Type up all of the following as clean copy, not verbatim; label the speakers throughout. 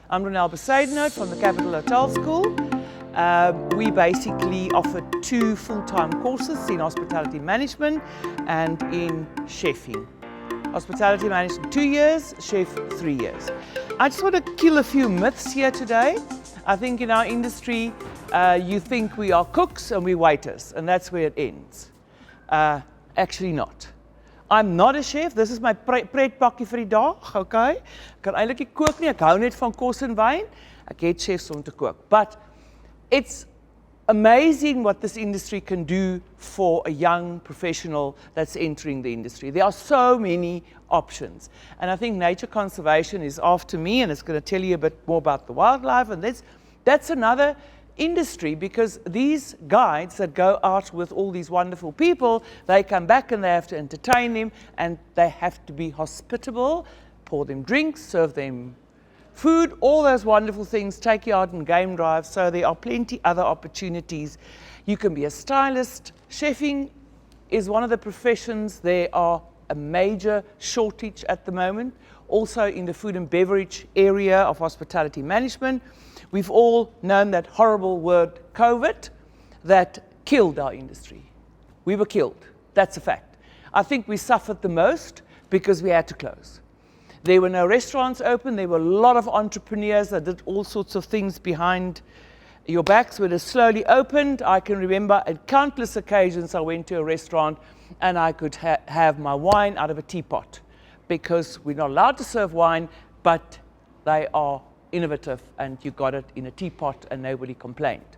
Speaker 1: I'm Ronel Bezuidenhout from the Capital Hotel School. We basically offer 2 full-time courses in hospitality management and in chefing. Hospitality management 2 years, chef 3 years. I just want to kill a few myths here today. I think in our industry, you think we are cooks and we waiters, and that's where it ends. Actually not. I'm not a chef. This is my pretpakkie vir die dag, okay? Ek kan eintlik nie kook nie. Ek hou net van kos en wyn. Ek het chefs om te kook. But it's amazing what this industry can do for a young professional that's entering the industry. There are so many options. And I think nature conservation is after me, and it's going to tell you a bit more about the wildlife. And that's another industry, because these guides that go out with all these wonderful people, they come back and they have to entertain them, and they have to be hospitable, pour them drinks, serve them food, all those wonderful things, take you out on game drives. So there are plenty other opportunities. You can be a stylist. Chefing is one of the professions. There are a major shortage at the moment, also in the food and beverage area of hospitality management. We've all known that horrible word COVID that killed our industry. We were killed. That's a fact. I think we suffered the most because we had to close. There were no restaurants open. There were a lot of entrepreneurs that did all sorts of things behind your backs when it slowly opened. I can remember at countless occasions I went to a restaurant and I could have my wine out of a teapot, because we're not allowed to serve wine, but they are innovative, and you got it in a teapot and nobody complained.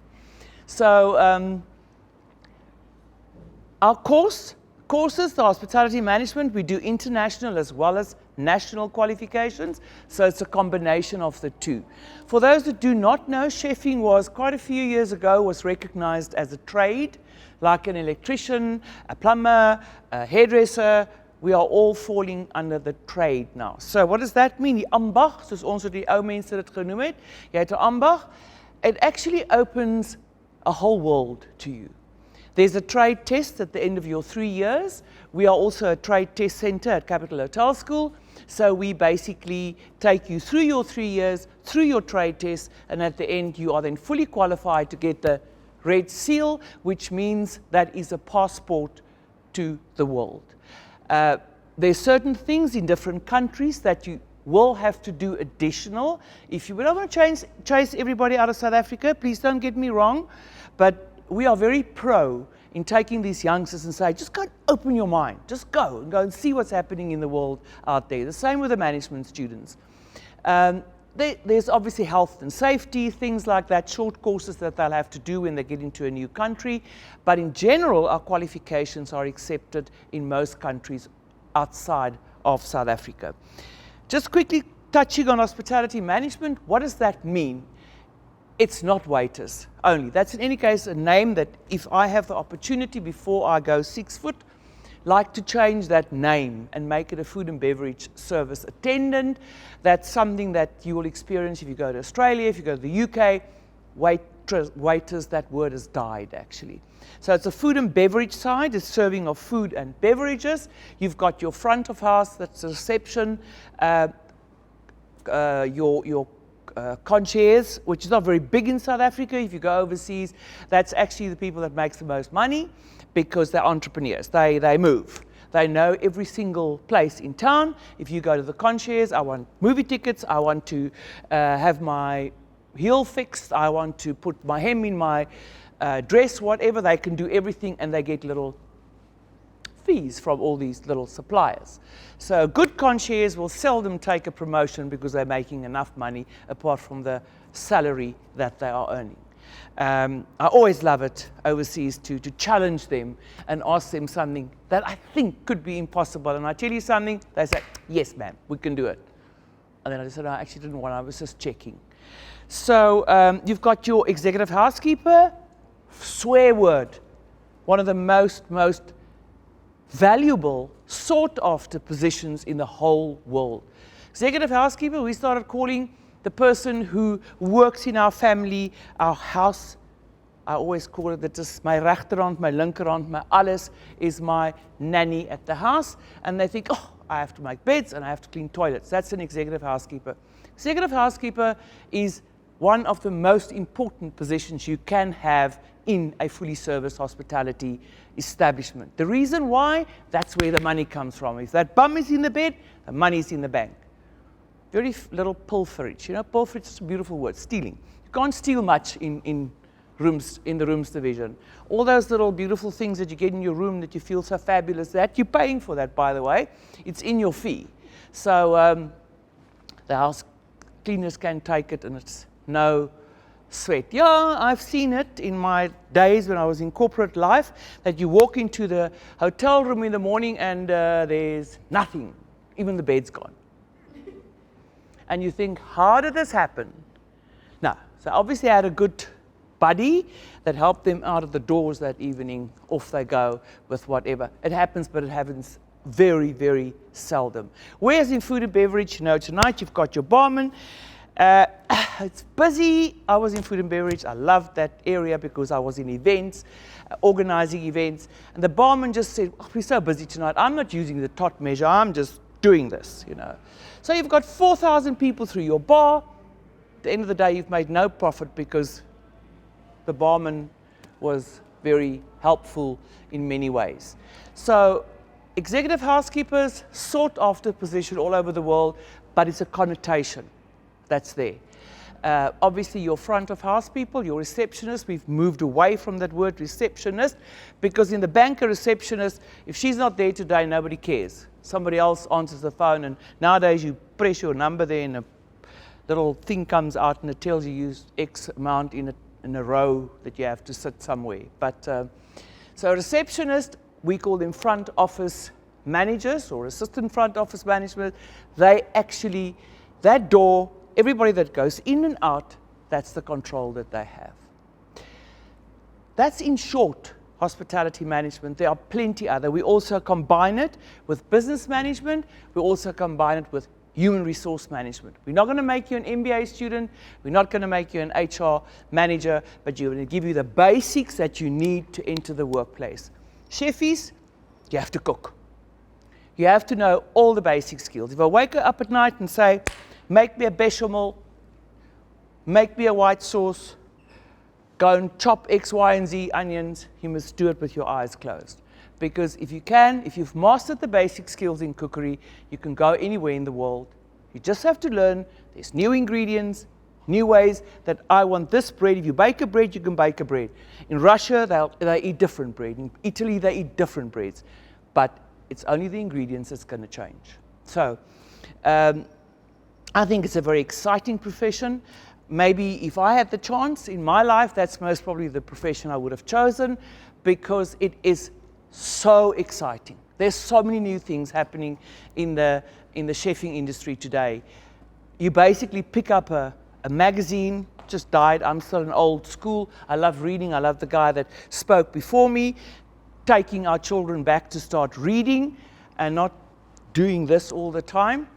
Speaker 1: So our courses, the hospitality management, we do international as well as national qualifications, so it's a combination of the two. For those that do not know, chefing was quite a few years ago was recognized as a trade, like an electrician, a plumber, a hairdresser. We are all falling under the trade now. So what does that mean? Die ambag, soos ons die ou mense dit genoem het. Jy het 'n ambag. It actually opens a whole world to you. There's a trade test at the end of your 3 years. We are also a trade test center at Capital Hotel School. So we basically take you through your 3 years, through your trade test, and at the end you are then fully qualified to get the red seal, which means that is a passport to the world. There's certain things in different countries that you will have to do additional. If you don't want to chase everybody out of South Africa, please don't get me wrong, but we are very pro in taking these youngsters and say, just go and open your mind, just go and see what's happening in the world out there. The same with the management students. There's obviously health and safety, things like that, short courses that they'll have to do when they get into a new country. But in general, our qualifications are accepted in most countries outside of South Africa. Just quickly touching on hospitality management, what does that mean? It's not waiters only. That's in any case a name that if I have the opportunity before I go 6 foot, like to change that name and make it a food and beverage service attendant. That's something that you will experience if you go to Australia, if you go to the UK. Waiters, that word has died actually. So it's a food and beverage side, it's serving of food and beverages. You've got your front of house, that's the reception, your concierge, which is not very big in South Africa. If you go overseas, that's actually the people that makes the most money, because they're entrepreneurs. They move. They know every single place in town. If you go to the concierge, I want movie tickets, I want to have my heel fixed, I want to put my hem in my dress, whatever, they can do everything, and they get little fees from all these little suppliers. So a good concierge will seldom take a promotion because they're making enough money apart from the salary that they are earning. I always love it overseas to challenge them and ask them something that I think could be impossible. And I tell you something, they say, yes, ma'am, we can do it. And then I said, no, I actually didn't want to, I was just checking. So you've got your executive housekeeper, swear word, one of the most valuable, sought after positions in the whole world. Executive housekeeper, we started calling the person who works in our family, our house. I always call it that is my regterhand, my linkerhand, my alles is my nanny at the house. And they think, oh, I have to make beds and I have to clean toilets. That's an executive housekeeper. Executive housekeeper is one of the most important positions you can have in a fully serviced hospitality establishment. The reason why, that's where the money comes from. If that bum is in the bed, the money's in the bank. Very little pilferage. You know, pilferage is a beautiful word, stealing. You can't steal much in the rooms division. All those little beautiful things that you get in your room that you feel so fabulous, that you're paying for that, by the way. It's in your fee. So the house cleaners can take it, and it's no sweat. Yeah, I've seen it in my days when I was in corporate life, that you walk into the hotel room in the morning and there's nothing. Even the bed's gone. And you think, how did this happen? No. So obviously I had a good buddy that helped them out of the doors that evening. Off they go with whatever. It happens, but it happens very, very seldom. Whereas in food and beverage, you know, tonight you've got your barman. It's busy. I was in food and beverage. I loved that area because I was in events, organizing events. And the barman just said, oh, we're so busy tonight. I'm not using the tot measure. I'm just doing this, you know. So you've got 4,000 people through your bar. At the end of the day, you've made no profit because the barman was very helpful in many ways. So executive housekeepers, sought after position all over the world, but it's a connotation that's there. Obviously, your front of house people, your receptionist, we've moved away from that word receptionist because in the bank, a receptionist, if she's not there today, nobody cares. Somebody else answers the phone, and nowadays you press your number there and a little thing comes out and it tells you used X amount in a row that you have to sit somewhere. But so a receptionist, we call them front office managers or assistant front office management. They actually, that door, everybody that goes in and out, that's the control that they have. That's in short hospitality management. There are plenty other. We also combine it with business management. We also combine it with human resource management. We're not going to make you an MBA student. We're not going to make you an HR manager, but we're going to give you the basics that you need to enter the workplace. Chefies, you have to cook. You have to know all the basic skills. If I wake up at night and say, make me a bechamel, make me a white sauce, go and chop X, Y, and Z onions, you must do it with your eyes closed. Because if you've mastered the basic skills in cookery, you can go anywhere in the world. You just have to learn there's new ingredients, new ways that I want this bread. If you bake a bread, you can bake a bread. In Russia, they eat different bread. In Italy, they eat different breads. But it's only the ingredients that's going to change. So I think it's a very exciting profession. Maybe if I had the chance in my life, that's most probably the profession I would have chosen because it is so exciting. There's so many new things happening in the chefing industry today. You basically pick up a magazine, just died. I'm still an old school. I love reading. I love the guy that spoke before me, taking our children back to start reading and not doing this all the time.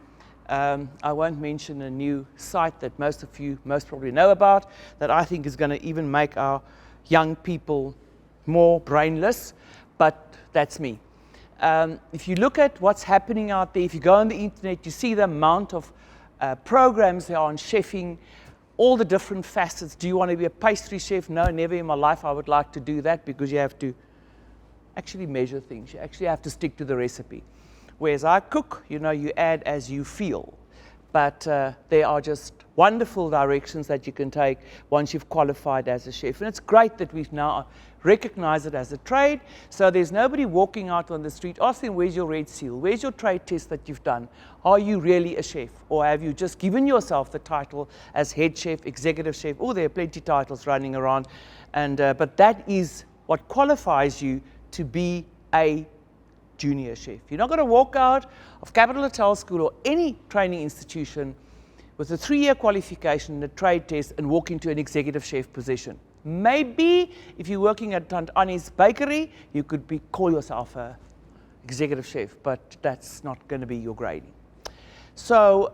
Speaker 1: I won't mention a new site that most of you most probably know about that I think is going to even make our young people more brainless, but that's me. If you look at what's happening out there, if you go on the internet, you see the amount of programs there are on chefing, all the different facets. Do you want to be a pastry chef? No, never in my life I would like to do that because you have to actually measure things. You actually have to stick to the recipe. Whereas I cook, you know, you add as you feel. But there are just wonderful directions that you can take once you've qualified as a chef. And it's great that we've now recognized it as a trade. So there's nobody walking out on the street asking, where's your red seal? Where's your trade test that you've done? Are you really a chef? Or have you just given yourself the title as head chef, executive chef? Oh, there are plenty of titles running around. But that is what qualifies you to be a junior chef. You're not going to walk out of Capital Hotel School or any training institution with a 3-year qualification and a trade test and walk into an executive chef position. Maybe if you're working at Tant Annie's Bakery, you could call yourself an executive chef, but that's not going to be your grading. So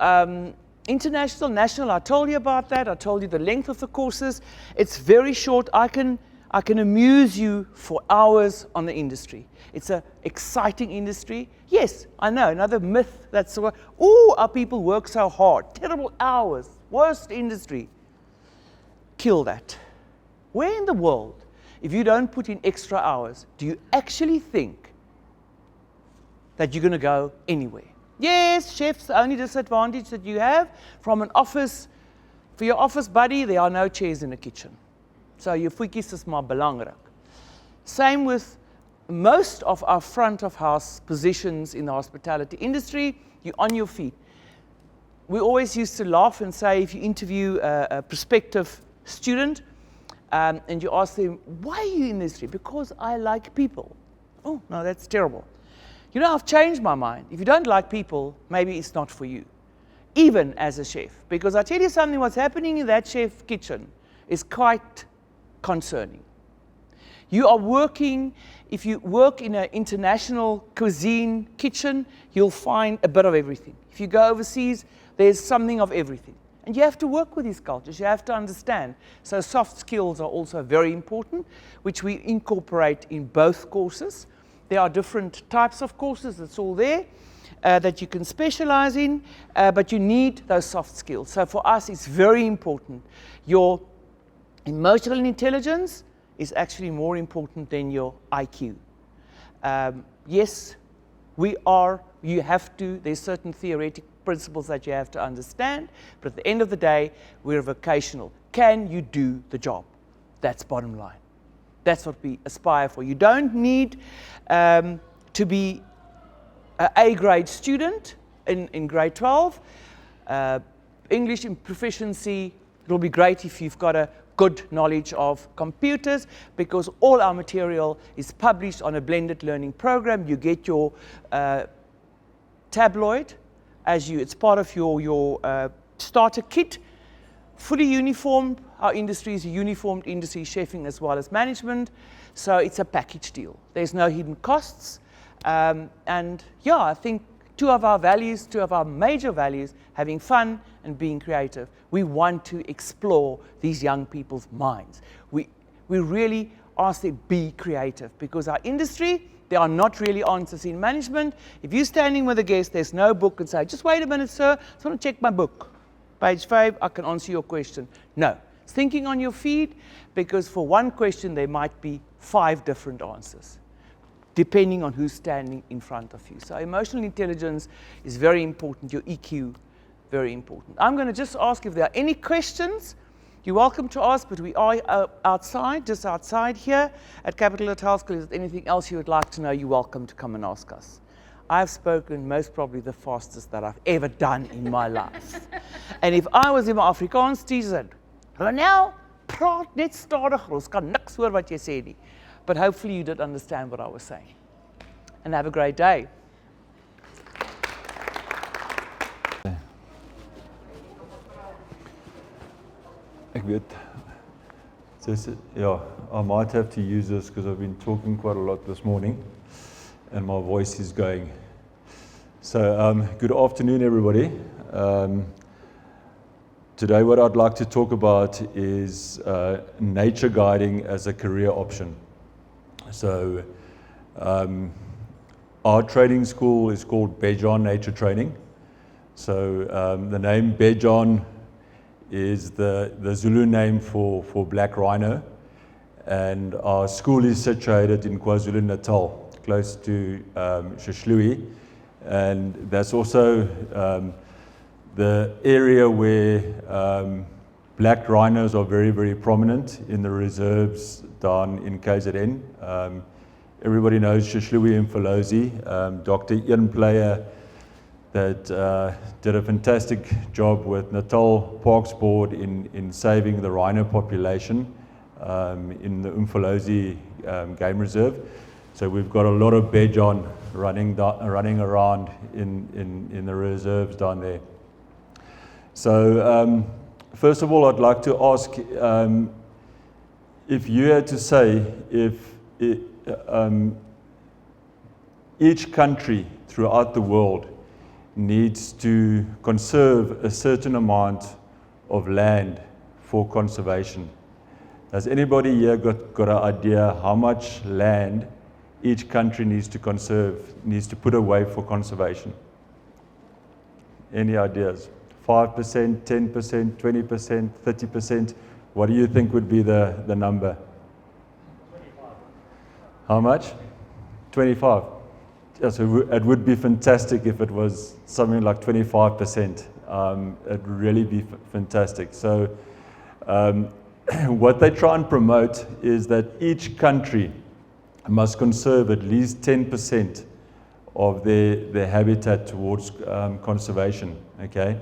Speaker 1: international, national, I told you about that. I told you the length of the courses. It's very short. I can I can amuse you for hours on the industry. It's an exciting industry. Yes, I know, another myth that's so, our people work so hard, terrible hours, worst industry. Kill that. Where in the world, if you don't put in extra hours, do you actually think that you're going to go anywhere? Yes, chefs, the only disadvantage that you have from an office, for your office buddy, there are no chairs in the kitchen. So your voetjies is maar belangrik. Same with most of our front of house positions in the hospitality industry, you're on your feet. We always used to laugh and say, if you interview a prospective student and you ask them, why are you in this industry? Because I like people. Oh, no, that's terrible. You know, I've changed my mind. If you don't like people, maybe it's not for you, even as a chef. Because I tell you something, what's happening in that chef kitchen is quite concerning. You are working, if you work in an international cuisine kitchen, you'll find a bit of everything. If you go overseas, there's something of everything. And you have to work with these cultures, you have to understand. So soft skills are also very important, which we incorporate in both courses. There are different types of courses, it's all there, that you can specialize in, but you need those soft skills. So for us, it's very important. Your emotional intelligence is actually more important than your IQ. Yes, you have to, there's certain theoretic principles that you have to understand, but at the end of the day, we're vocational. Can you do the job? That's bottom line. That's what we aspire for. You don't need to be an A-grade student in grade 12. English in proficiency, it'll be great if you've got a good knowledge of computers, because all our material is published on a blended learning program. You get your tabloid it's part of your starter kit, fully uniformed. Our industry is a uniformed industry, chefing as well as management, so it's a package deal. There's no hidden costs, and yeah, I think two of our major values, having fun and being creative. We want to explore these young people's minds. We really ask them, be creative, because our industry, there are not really answers in management. If you're standing with a guest, there's no book and say, just wait a minute, sir, I just want to check my book. Page 5, I can answer your question. No, it's thinking on your feet, because for one question, there might be 5 different answers, depending on who's standing in front of you. So emotional intelligence is very important, your EQ, very important. I'm going to just ask if there are any questions. You're welcome to ask, but we are outside, just outside here at Capital Hotel School. If there's anything else you would like to know, you're welcome to come and ask us. I've spoken most probably the fastest that I've ever done in my life. And if I was in my Afrikaans teacher, Ronel, praat net stadiger, ons kan niks hoor wat jy sê nie. But hopefully you did understand what I was saying. And have a great day.
Speaker 2: Ek weet, I might have to use this because I've been talking quite a lot this morning and my voice is going. So good afternoon everybody. Today what I'd like to talk about is nature guiding as a career option. So our training school is called Bejon Nature Training. So the name Bejon is the Zulu name for black rhino, and our school is situated in KwaZulu-Natal, close to Shishluhi, and that's also the area where black rhinos are very, very prominent in the reserves down in KZN. Everybody knows Shishluhi and Mfolozi. Dr. Ian Player that did a fantastic job with Natal Parks Board in saving the rhino population in the Mfolozi Game Reserve. So we've got a lot of Bejon running around in the reserves down there. So first of all, I'd like to ask if you had to say if each country throughout the world needs to conserve a certain amount of land for conservation, Has anybody here got an idea how much land each country needs to conserve, needs to put away for conservation? Any ideas? 5%, 10%, 20%, 30%? What do you think would be the number?
Speaker 3: 25.
Speaker 2: How much? 25. Yeah, so it would be fantastic if it was something like 25%. It would really be fantastic. So what they try and promote is that each country must conserve at least 10% of their habitat towards conservation, okay?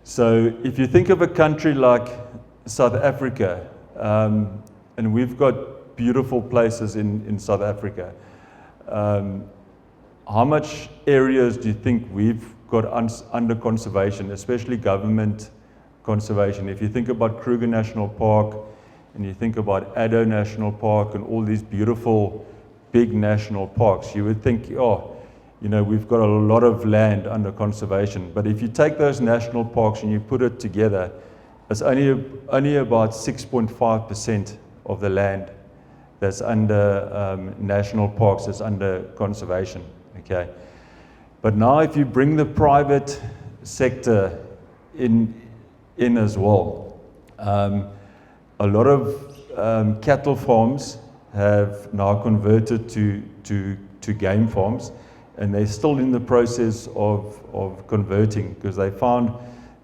Speaker 2: So if you think of a country like South Africa, and we've got beautiful places in South Africa, how much areas do you think we've got under conservation, especially government conservation? If you think about Kruger National Park, and you think about Addo National Park and all these beautiful big national parks, you would think, oh, you know, we've got a lot of land under conservation. But if you take those national parks and you put it together, it's only about 6.5% of the land that's under national parks, that's under conservation, okay? But now if you bring the private sector in as well, a lot of cattle farms have now converted to game farms, and they're still in the process of converting, because they found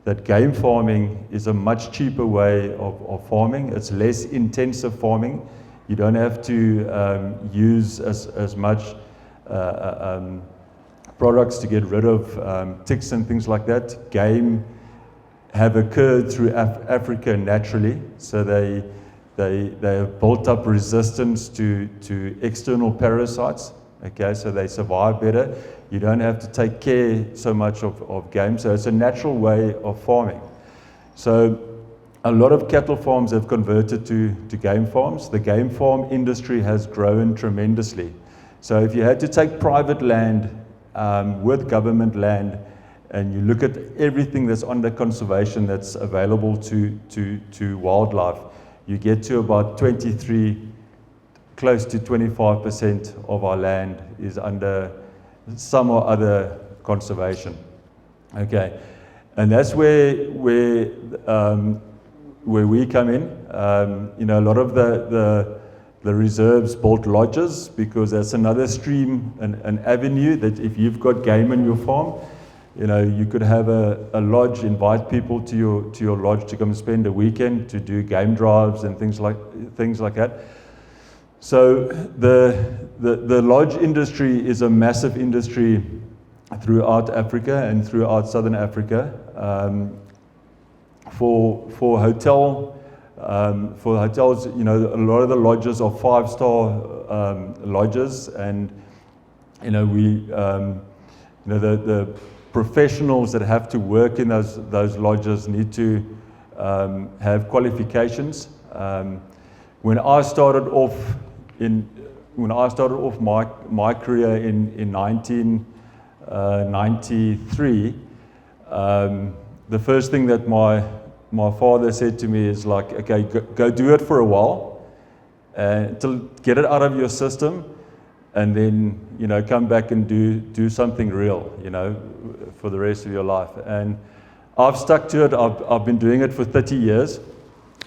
Speaker 2: that game farming is a much cheaper way of farming. It's less intensive farming. You don't have to use as much products to get rid of ticks and things like that. Game have occurred through Africa naturally, so they have built up resistance to external parasites. Okay, so they survive better. You don't have to take care so much of game, so it's a natural way of farming. So a lot of cattle farms have converted to game farms. The game farm industry has grown tremendously. So if you had to take private land with government land, and you look at everything that's under conservation that's available to wildlife, you get to about 23, close to 25% of our land is under some or other conservation. Okay, and that's where we come in. You know, a lot of the reserves built lodges, because that's another stream, an avenue that if you've got game on your farm, you know, you could have a lodge, invite people to your lodge to come and spend a weekend to do game drives and things like that. So the lodge industry is a massive industry throughout Africa and throughout Southern Africa. For hotels, you know, a lot of the lodges are 5-star lodges, and you know the professionals that have to work in those lodges need to have qualifications. When I started off my career in 1993, the first thing that my father said to me is like, okay, go do it for a while, to get it out of your system, and then, you know, come back and do something real, you know, for the rest of your life. And I've stuck to it. I've been doing it for 30 years.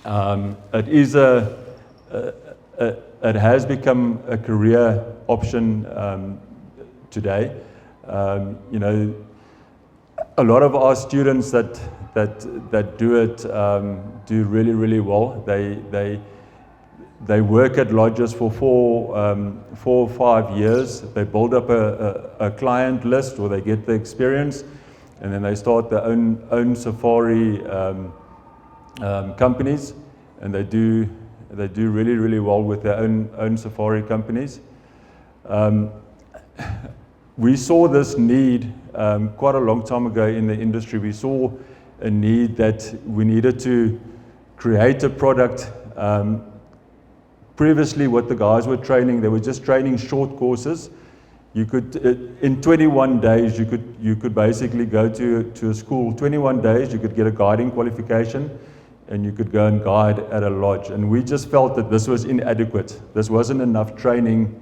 Speaker 2: It is it has become a career option today. You know, a lot of our students that do it do really, really well. They work at lodges for 4 or 5 years. They build up a client list, or they get the experience, and then they start their own safari companies, and they do really, really well with their own safari companies. We saw this need quite a long time ago in the industry. We saw a need that we needed to create a product. Previously, what the guys were training, they were just training short courses. You could, in 21 days, you could basically go to a school. 21 days, you could get a guiding qualification. and you could go and guide at a lodge. And we just felt that this was inadequate. This wasn't enough training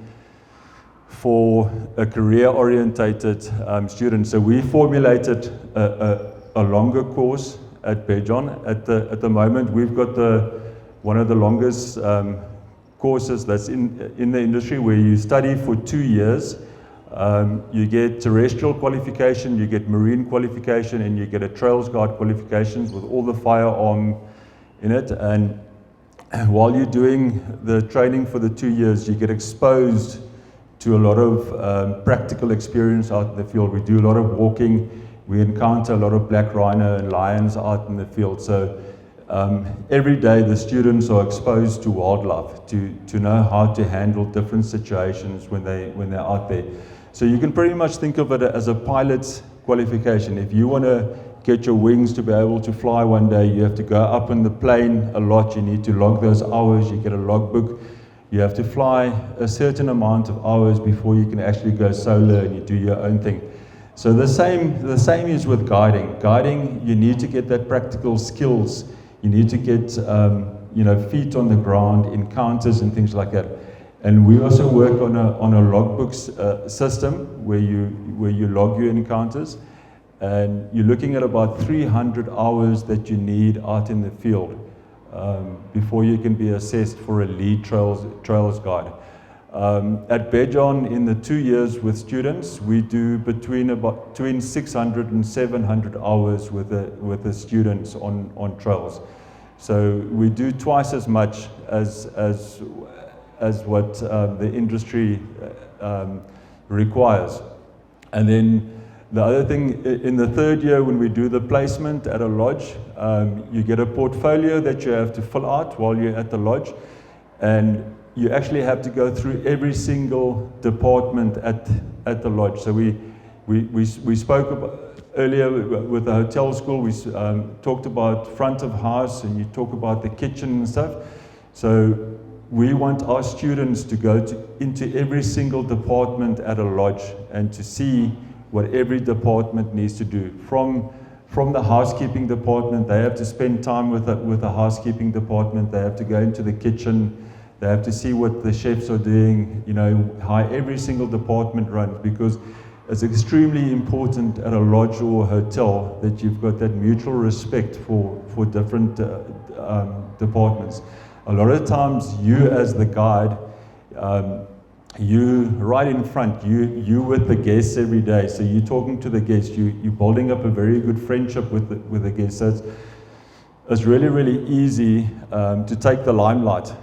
Speaker 2: for a career-orientated student. So we formulated a longer course at Bejon. At the moment, we've got one of the longest courses that's in the industry, where you study for 2 years. You get terrestrial qualification, you get marine qualification, and you get a trails guide qualifications with all the firearm in it. And while you're doing the training for the 2 years, you get exposed to a lot of practical experience out in the field. We do a lot of walking. We encounter a lot of black rhino and lions out in the field. So every day the students are exposed to wildlife, to know how to handle different situations when they're out there. So you can pretty much think of it as a pilot's qualification. If you want to get your wings to be able to fly one day, you have to go up in the plane a lot. You need to log those hours. You get a logbook. You have to fly a certain amount of hours before you can actually go solo and you do your own thing. So the same is with guiding. Guiding, you need to get that practical skills. You need to get feet on the ground, encounters and things like that. And we also work on a logbooks system where you log your encounters, and you're looking at about 300 hours that you need out in the field before you can be assessed for a lead trails guide. At Bejon, in the 2 years with students, we do between 600 and 700 hours with the students on trails. So we do twice as much as what the industry requires. And then the other thing, in the third year when we do the placement at a lodge, you get a portfolio that you have to fill out while you're at the lodge, and you actually have to go through every single department at the lodge. So we spoke about earlier with the hotel school, we talked about front of house, and you talk about the kitchen and stuff. So we want our students to go into every single department at a lodge and to see what every department needs to do. From the housekeeping department, they have to spend time with the housekeeping department. They have to go into the kitchen. They have to see what the chefs are doing, how every single department runs, because it's extremely important at a lodge or a hotel that you've got that mutual respect for different departments. A lot of times you as the guide, you right in front, you with the guests every day, so you're talking to the guests, you're building up a very good friendship with the guests. So it's really, really easy to take the limelight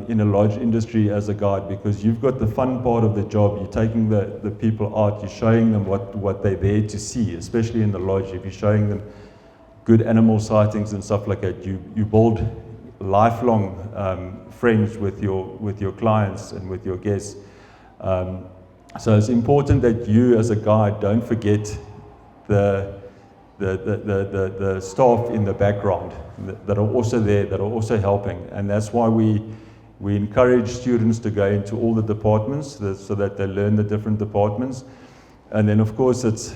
Speaker 2: in a lodge industry as a guide, because you've got the fun part of the job. You're taking the people out, you're showing them what they're there to see, especially in the lodge. If you're showing them good animal sightings and stuff like that, you build lifelong friends with your clients and with your guests. So it's important that you as a guide don't forget the staff in the background that are also there, that are also helping. And that's why we encourage students to go into all the departments so that they learn the different departments. And then of course it's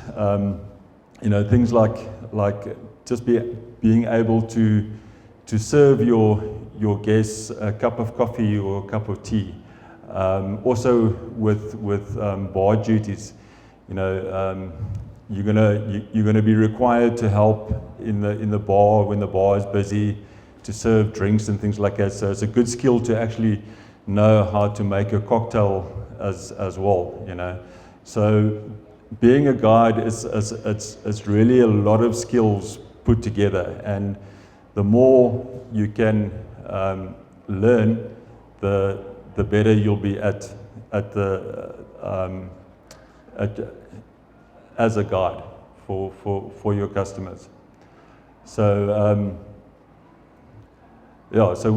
Speaker 2: things like just being able to serve your guests a cup of coffee or a cup of tea. Also with bar duties, you're gonna be required to help in the bar when the bar is busy, to serve drinks and things like that. So it's a good skill to actually know how to make a cocktail as well. So being a guide it's really a lot of skills put together, and the more you can learn, the better you'll be as a guide for your customers. So so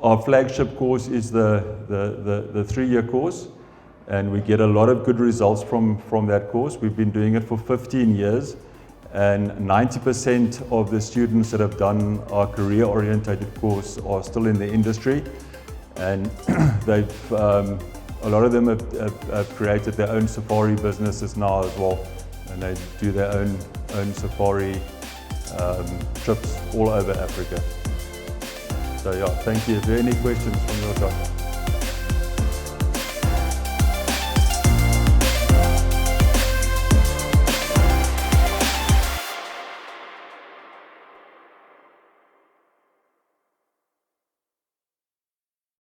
Speaker 2: our flagship course is the 3-year course, and we get a lot of good results from that course. We've been doing it for 15 years, and 90% of the students that have done our career-orientated course are still in the industry, and they've a lot of them have created their own safari businesses now as well, and they do their own safari trips all over Africa. So yeah, thank you. If there are any questions from your side.